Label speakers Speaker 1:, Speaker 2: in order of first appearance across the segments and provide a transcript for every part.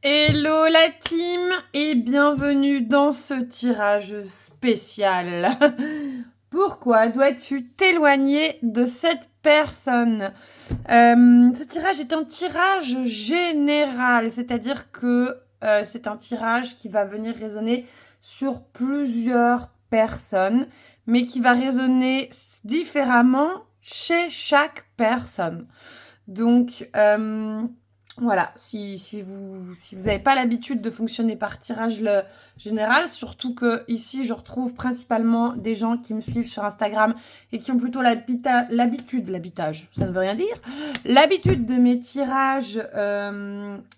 Speaker 1: Hello la team et bienvenue dans ce tirage spécial. Pourquoi dois-tu t'éloigner de cette personne? Ce tirage est un tirage général, c'est-à-dire que c'est un tirage qui va venir résonner sur plusieurs personnes, mais qui va résonner différemment chez chaque personne. Donc, voilà, si vous n'avez pas l'habitude de fonctionner par tirage général, surtout que ici je retrouve principalement des gens qui me suivent sur Instagram et qui ont plutôt l'habitude de mes tirages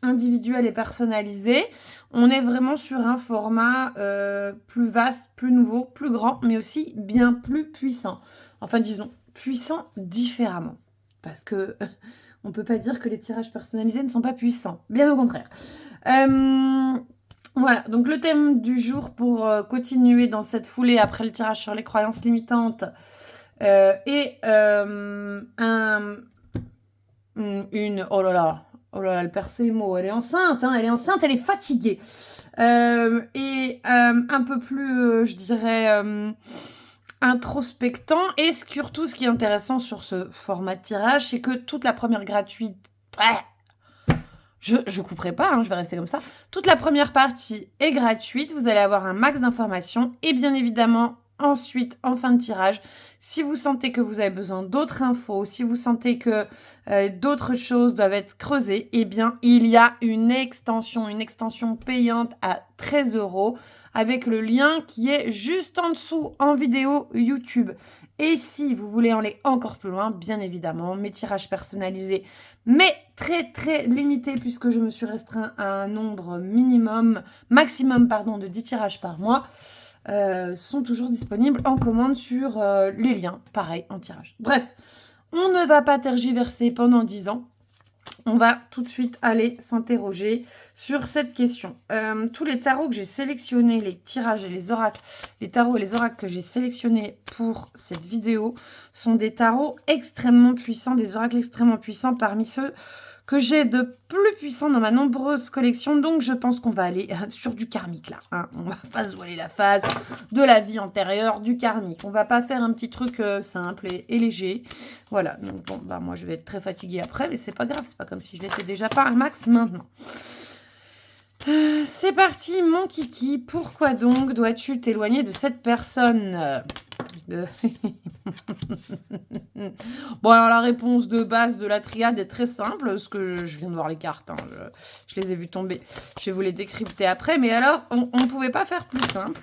Speaker 1: individuels et personnalisés. On est vraiment sur un format plus vaste, plus nouveau, plus grand, mais aussi bien plus puissant. Enfin, disons, puissant différemment. Parce que on ne peut pas dire que les tirages personnalisés ne sont pas puissants. Bien au contraire. Voilà, donc le thème du jour pour continuer dans cette foulée après le tirage sur les croyances limitantes est oh là là, elle perd ses mots, elle est enceinte, elle est fatiguée. Et un peu plus, je dirais, introspectant. Et surtout, ce qui est intéressant sur ce format de tirage, c'est que toute la première gratuite... Je couperai pas, je vais rester comme ça. Toute la première partie est gratuite, vous allez avoir un max d'informations. Et bien évidemment, ensuite, en fin de tirage, si vous sentez que vous avez besoin d'autres infos, si vous sentez que d'autres choses doivent être creusées, eh bien, il y a une extension payante à 13 € avec le lien qui est juste en dessous en vidéo YouTube. Et si vous voulez aller encore plus loin, bien évidemment, mes tirages personnalisés, mais très très limités puisque je me suis restreint à un nombre maximum de 10 tirages par mois, sont toujours disponibles en commande sur les liens, pareil, en tirage. Bref, on ne va pas tergiverser pendant 10 ans. On va tout de suite aller s'interroger sur cette question. Tous les tarots que j'ai sélectionnés, les tirages et les oracles, les tarots et les oracles que j'ai sélectionnés pour cette vidéo sont des tarots extrêmement puissants, des oracles extrêmement puissants parmi ceux que j'ai de plus puissants dans ma nombreuse collection. Donc, je pense qu'on va aller sur du karmique, là. On va pas se voiler la face de la vie antérieure, du karmique. On va pas faire un petit truc simple et léger. Voilà. Donc, bon, moi, je vais être très fatiguée après, mais c'est pas grave. C'est pas comme si je l'étais déjà pas un max maintenant. C'est parti, mon kiki. Pourquoi donc dois-tu t'éloigner de cette personne Bon, alors la réponse de base de la triade est très simple, parce que je viens de voir les cartes, je les ai vues tomber. Je vais vous les décrypter après, mais alors, on ne pouvait pas faire plus simple.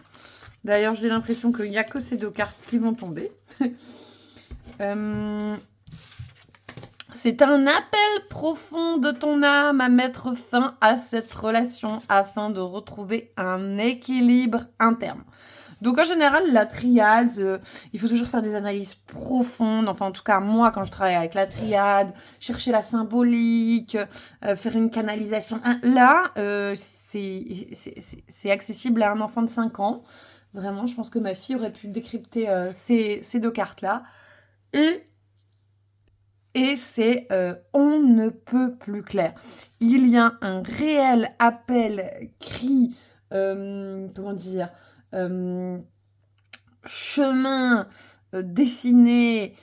Speaker 1: D'ailleurs, j'ai l'impression qu'il n'y a que ces deux cartes qui vont tomber. C'est un appel profond de ton âme à mettre fin à cette relation afin de retrouver un équilibre interne. Donc, en général, la triade, il faut toujours faire des analyses profondes. Enfin, en tout cas, moi, quand je travaille avec la triade, chercher la symbolique, faire une canalisation. Là, c'est accessible à un enfant de 5 ans. Vraiment, je pense que ma fille aurait pu décrypter ces deux cartes-là. Et c'est on ne peut plus clair. Il y a un réel appel, cri, chemin dessiné,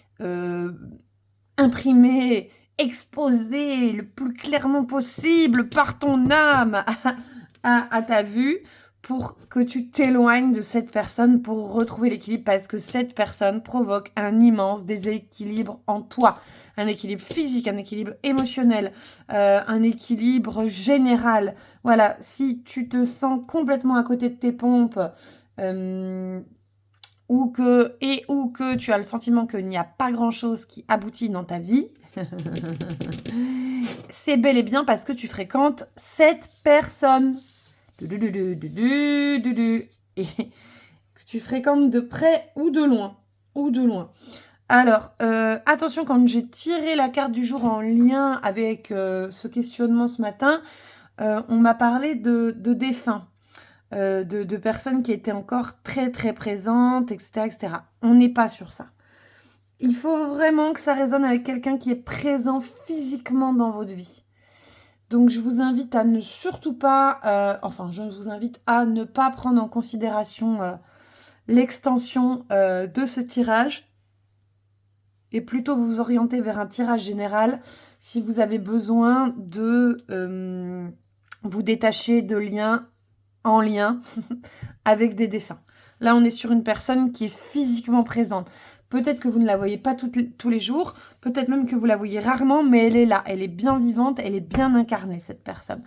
Speaker 1: imprimé, exposé le plus clairement possible par ton âme à ta vue pour que tu t'éloignes de cette personne pour retrouver l'équilibre, parce que cette personne provoque un immense déséquilibre en toi. Un équilibre physique, un équilibre émotionnel, un équilibre général. Voilà, si tu te sens complètement à côté de tes pompes, ou que tu as le sentiment qu'il n'y a pas grand-chose qui aboutit dans ta vie, c'est bel et bien parce que tu fréquentes cette personne. Et que tu fréquentes de près ou de loin. Alors, attention, quand j'ai tiré la carte du jour en lien avec ce questionnement ce matin, on m'a parlé de défunts, de personnes qui étaient encore très très présentes, etc., etc. On n'est pas sur ça. Il faut vraiment que ça résonne avec quelqu'un qui est présent physiquement dans votre vie. Donc, je vous invite à ne surtout pas, je vous invite à ne pas prendre en considération l'extension de ce tirage et plutôt vous orienter vers un tirage général si vous avez besoin de vous détacher de liens en lien avec des défunts. Là, on est sur une personne qui est physiquement présente. Peut-être que vous ne la voyez pas tous les jours, peut-être même que vous la voyez rarement, mais elle est là, elle est bien vivante, elle est bien incarnée, cette personne.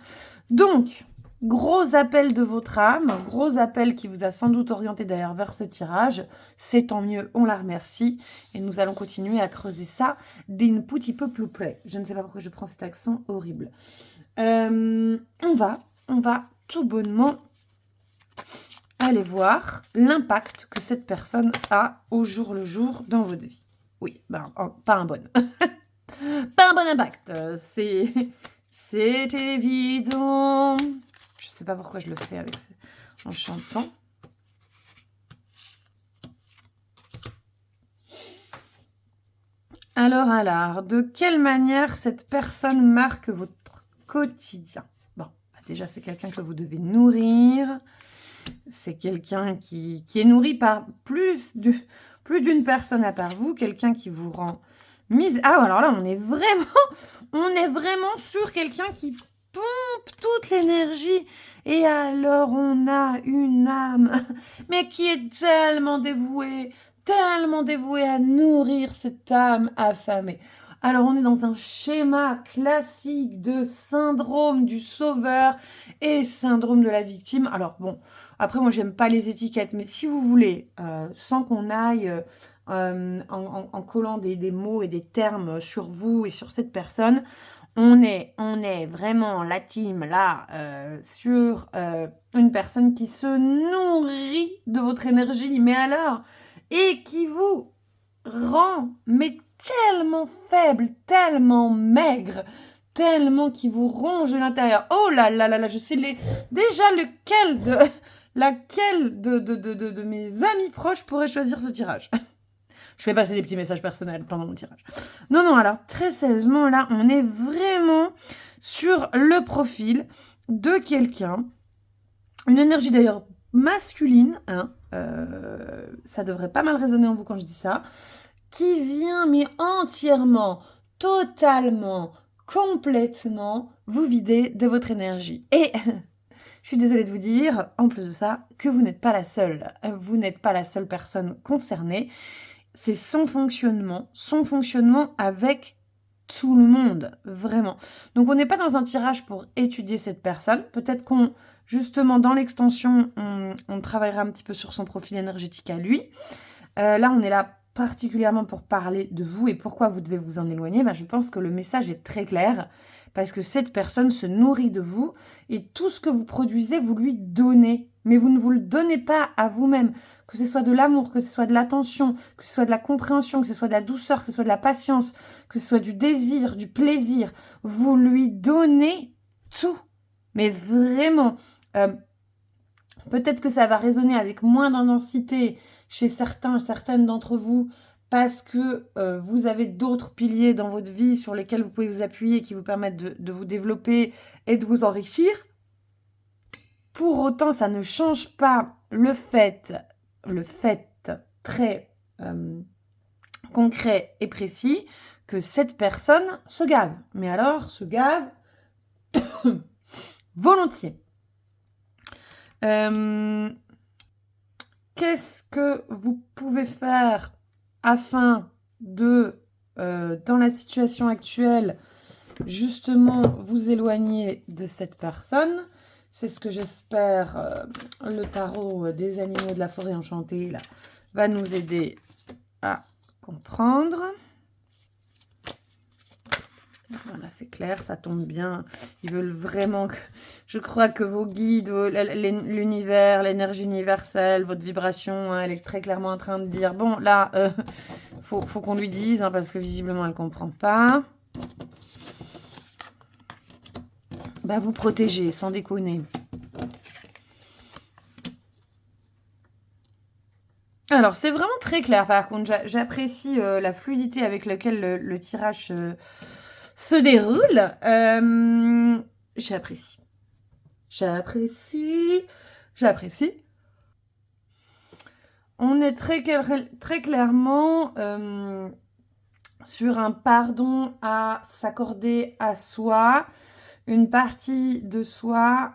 Speaker 1: Donc, gros appel de votre âme, gros appel qui vous a sans doute orienté d'ailleurs vers ce tirage. C'est tant mieux, on la remercie. Et nous allons continuer à creuser ça d'un petit peu plus près. Je ne sais pas pourquoi je prends cet accent horrible. On va tout bonnement aller voir l'impact que cette personne a au jour le jour dans votre vie. Oui, pas un bon. Pas un bon impact. C'est évident. Je sais pas pourquoi je le fais en chantant. Alors, de quelle manière cette personne marque votre quotidien? Bon, déjà, c'est quelqu'un que vous devez nourrir. C'est quelqu'un qui est nourri par plus d'une personne à part vous, quelqu'un qui vous rend mise. Ah, alors là, on est vraiment sur quelqu'un qui pompe toute l'énergie. Et alors, on a une âme, mais qui est tellement dévouée à nourrir cette âme affamée. Alors, on est dans un schéma classique de syndrome du sauveur et syndrome de la victime. Alors, bon, après, moi, j'aime pas les étiquettes, mais si vous voulez, sans qu'on aille en collant des mots et des termes sur vous et sur cette personne, on est vraiment la team, là, sur une personne qui se nourrit de votre énergie, mais alors, et qui vous rend, mais tellement faible, tellement maigre, tellement qui vous ronge de l'intérieur. Oh là là là là, je sais déjà laquelle de mes amis proches pourrait choisir ce tirage. Je fais passer des petits messages personnels pendant mon tirage. Non, alors très sérieusement, là, on est vraiment sur le profil de quelqu'un, une énergie d'ailleurs masculine, hein, ça devrait pas mal résonner en vous quand je dis ça, qui vient mais entièrement, totalement, complètement vous vider de votre énergie. Et je suis désolée de vous dire, en plus de ça, que vous n'êtes pas la seule. Vous n'êtes pas la seule personne concernée. C'est son fonctionnement avec tout le monde, vraiment. Donc, on n'est pas dans un tirage pour étudier cette personne. Peut-être justement, dans l'extension, on travaillera un petit peu sur son profil énergétique à lui. Là, on est là particulièrement pour parler de vous et pourquoi vous devez vous en éloigner. Je pense que le message est très clair parce que cette personne se nourrit de vous et tout ce que vous produisez, vous lui donnez. Mais vous ne vous le donnez pas à vous-même. Que ce soit de l'amour, que ce soit de l'attention, que ce soit de la compréhension, que ce soit de la douceur, que ce soit de la patience, que ce soit du désir, du plaisir. Vous lui donnez tout. Mais vraiment, peut-être que ça va résonner avec moins d'intensité chez certaines d'entre vous parce que vous avez d'autres piliers dans votre vie sur lesquels vous pouvez vous appuyer et qui vous permettent de vous développer et de vous enrichir. Pour autant, ça ne change pas le fait très concret et précis que cette personne se gave. Mais alors, se gave volontiers. Qu'est-ce que vous pouvez faire afin de, dans la situation actuelle, justement vous éloigner de cette personne? C'est ce que j'espère, le tarot des animaux de la forêt enchantée là, va nous aider à comprendre. Voilà, c'est clair, ça tombe bien. Ils veulent vraiment que... Je crois que vos guides, l'univers, l'énergie universelle, votre vibration, hein, elle est très clairement en train de dire, bon, là, faut qu'on lui dise, hein, parce que visiblement, elle ne comprend pas. Vous protégez, sans déconner. Alors, c'est vraiment très clair, par contre. J'apprécie la fluidité avec laquelle le tirage se déroule. j'apprécie. J'apprécie. On est très clairement sur un pardon à s'accorder à soi, une partie de soi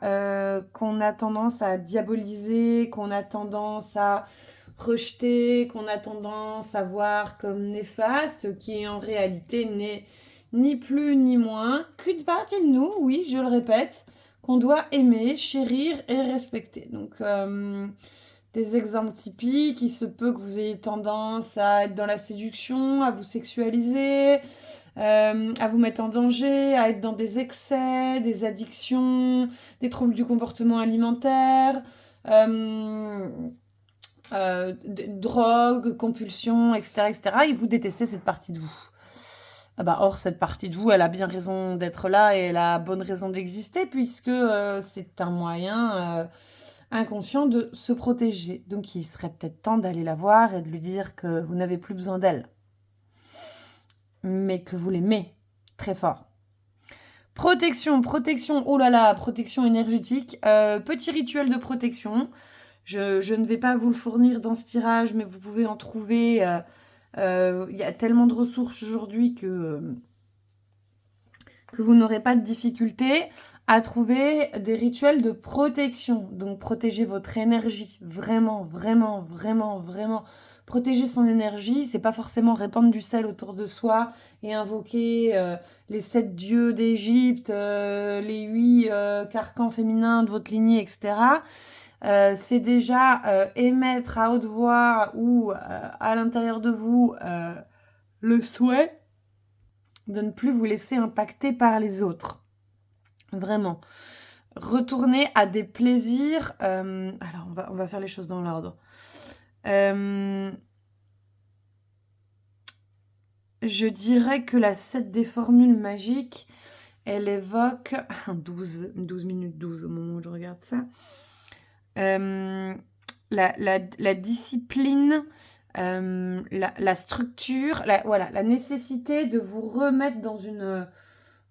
Speaker 1: qu'on a tendance à diaboliser, qu'on a tendance à rejeter, qu'on a tendance à voir comme néfaste, qui en réalité n'est ni plus ni moins qu'une partie de nous, oui, je le répète, qu'on doit aimer, chérir et respecter. Donc, des exemples typiques, il se peut que vous ayez tendance à être dans la séduction, à vous sexualiser, à vous mettre en danger, à être dans des excès, des addictions, des troubles du comportement alimentaire, drogue, compulsion, etc., etc. Et vous détestez cette partie de vous. Or, cette partie de vous, elle a bien raison d'être là et elle a bonne raison d'exister puisque c'est un moyen inconscient de se protéger. Donc, il serait peut-être temps d'aller la voir et de lui dire que vous n'avez plus besoin d'elle, mais que vous l'aimez très fort. Protection, oh là là, protection énergétique. Petit rituel de protection. Je ne vais pas vous le fournir dans ce tirage, mais vous pouvez en trouver. Il y a tellement de ressources aujourd'hui que vous n'aurez pas de difficulté à trouver des rituels de protection. Donc, protégez votre énergie. Vraiment, vraiment, vraiment, vraiment. Protéger son énergie, c'est pas forcément répandre du sel autour de soi et invoquer les 7 dieux d'Égypte, les 8 carcans féminins de votre lignée, etc. C'est déjà émettre à haute voix ou à l'intérieur de vous le souhait de ne plus vous laisser impacter par les autres. Vraiment. Retourner à des plaisirs. Alors, on va faire les choses dans l'ordre. Je dirais que la 7 des formules magiques, elle évoque 12 minutes 12 au moment où je regarde ça. La discipline, la structure, la nécessité de vous remettre dans une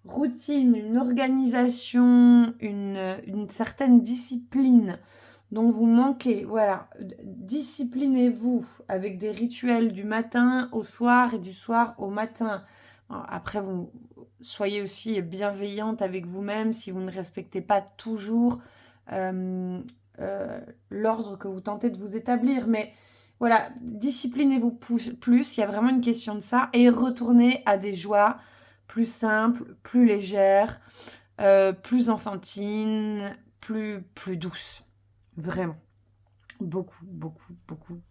Speaker 1: routine, une organisation, une certaine discipline dont vous manquez. Voilà, disciplinez-vous avec des rituels du matin au soir et du soir au matin. Après, vous soyez aussi bienveillante avec vous-même si vous ne respectez pas toujours l'ordre que vous tentez de vous établir. Mais voilà, disciplinez-vous plus, il y a vraiment une question de ça. Et retournez à des joies plus simples, plus légères, plus enfantines, plus douces. Vraiment. Beaucoup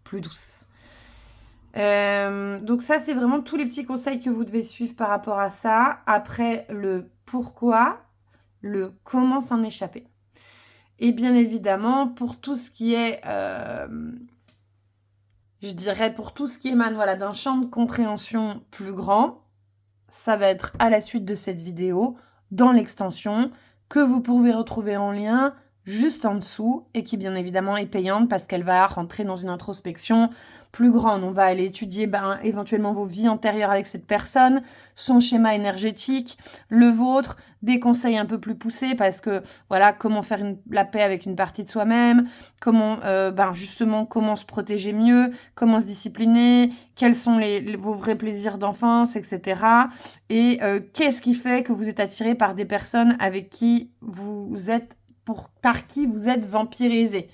Speaker 1: plus douces. Donc ça, c'est vraiment tous les petits conseils que vous devez suivre par rapport à ça. Après, le pourquoi, le comment s'en échapper. Et bien évidemment, pour tout ce qui est, je dirais, pour tout ce qui émane d'un champ de compréhension plus grand, ça va être à la suite de cette vidéo, dans l'extension, que vous pouvez retrouver en lien juste en dessous et qui bien évidemment est payante parce qu'elle va rentrer dans une introspection plus grande. On va aller étudier éventuellement vos vies antérieures avec cette personne, son schéma énergétique, le vôtre, des conseils un peu plus poussés parce que comment faire la paix avec une partie de soi-même, comment justement comment se protéger mieux, comment se discipliner, quels sont vos vrais plaisirs d'enfance, etc. Et qu'est-ce qui fait que vous êtes attiré par des personnes avec qui par qui vous êtes vampirisé.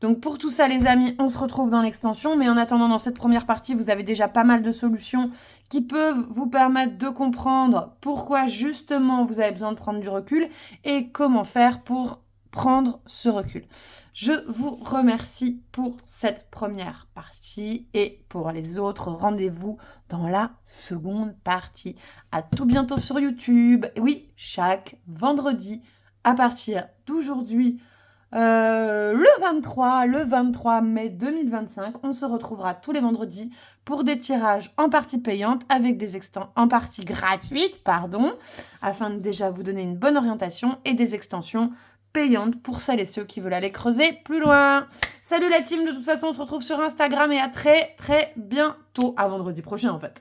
Speaker 1: Donc pour tout ça les amis, on se retrouve dans l'extension, mais en attendant dans cette première partie, vous avez déjà pas mal de solutions qui peuvent vous permettre de comprendre pourquoi justement vous avez besoin de prendre du recul et comment faire pour prendre ce recul. Je vous remercie pour cette première partie et pour les autres, rendez-vous dans la seconde partie. À tout bientôt sur YouTube. Oui, chaque vendredi à partir d'aujourd'hui, le 23 mai 2025, on se retrouvera tous les vendredis pour des tirages en partie payante avec des extensions en partie gratuites, afin de déjà vous donner une bonne orientation et des extensions payantes pour celles et ceux qui veulent aller creuser plus loin. Salut la team, de toute façon on se retrouve sur Instagram et à très très bientôt, à vendredi prochain en fait.